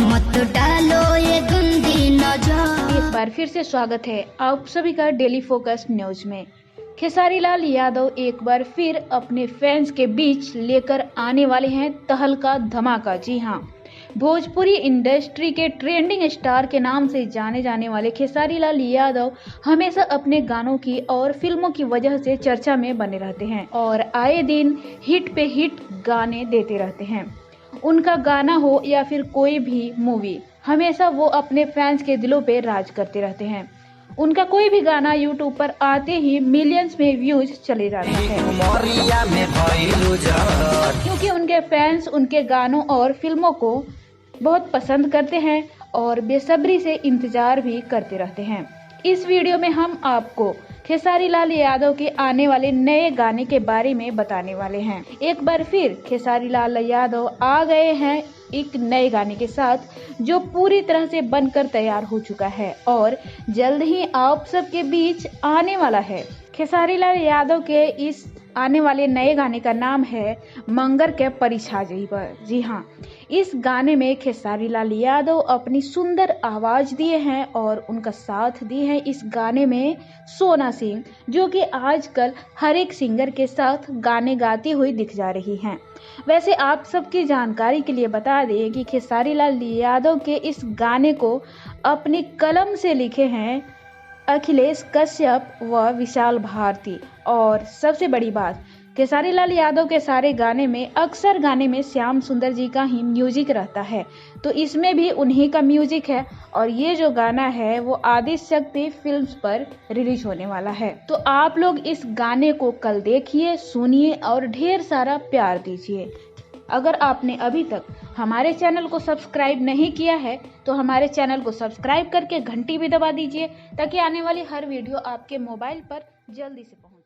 मत डालो ये गंदी नजर। एक बार फिर से स्वागत है आप सभी का डेली फोकस न्यूज में। खेसारी लाल यादव एक बार फिर अपने फैंस के बीच लेकर आने वाले हैं तहलका धमाका। जी हाँ, भोजपुरी इंडस्ट्री के ट्रेंडिंग स्टार के नाम से जाने जाने वाले खेसारी लाल यादव हमेशा अपने गानों की और फिल्मों की वजह से चर्चा में बने रहते हैं और आए दिन हिट पे हिट गाने देते रहते हैं। उनका गाना हो या फिर कोई भी मूवी, हमेशा वो अपने फैंस के दिलों पे राज करते रहते हैं। उनका कोई भी गाना यूट्यूब पर आते ही मिलियंस में व्यूज चले जाता है, क्योंकि उनके फैंस उनके गानों और फिल्मों को बहुत पसंद करते हैं और बेसब्री से इंतजार भी करते रहते हैं। इस वीडियो में हम आपको खेसारी लाल यादव के आने वाले नए गाने के बारे में बताने वाले हैं। एक बार फिर खेसारी लाल यादव आ गए हैं एक नए गाने के साथ, जो पूरी तरह से बनकर तैयार हो चुका है और जल्द ही आप सबके बीच आने वाला है। खेसारी लाल यादव के इस आने वाले नए गाने का नाम है मंगर के परिछा जई पर। जी हाँ, इस गाने में खेसारी लाल यादव अपनी सुंदर आवाज दिए हैं और उनका साथ दिए हैं इस गाने में सोना सिंह, जो कि आजकल हर एक सिंगर के साथ गाने गाती हुई दिख जा रही हैं। वैसे आप सबकी जानकारी के लिए बता दें कि खेसारी लाल यादव के इस गाने को अपनी कलम से लिखे हैं अखिलेश कश्यप व विशाल भारती। और सबसे बड़ी बात, खेसारी लाल यादव के सारे गाने में अक्सर गाने में श्याम सुंदर जी का ही म्यूजिक रहता है, तो इसमें भी उन्हीं का म्यूजिक है और ये जो गाना है वो आदि शक्ति फिल्म्स पर रिलीज होने वाला है। तो आप लोग इस गाने को कल देखिए, सुनिए और ढेर सारा प्यार दीजिए। अगर आपने अभी तक हमारे चैनल को सब्सक्राइब नहीं किया है तो हमारे चैनल को सब्सक्राइब करके घंटी भी दबा दीजिए, ताकि आने वाली हर वीडियो आपके मोबाइल पर जल्दी से पहुंचे।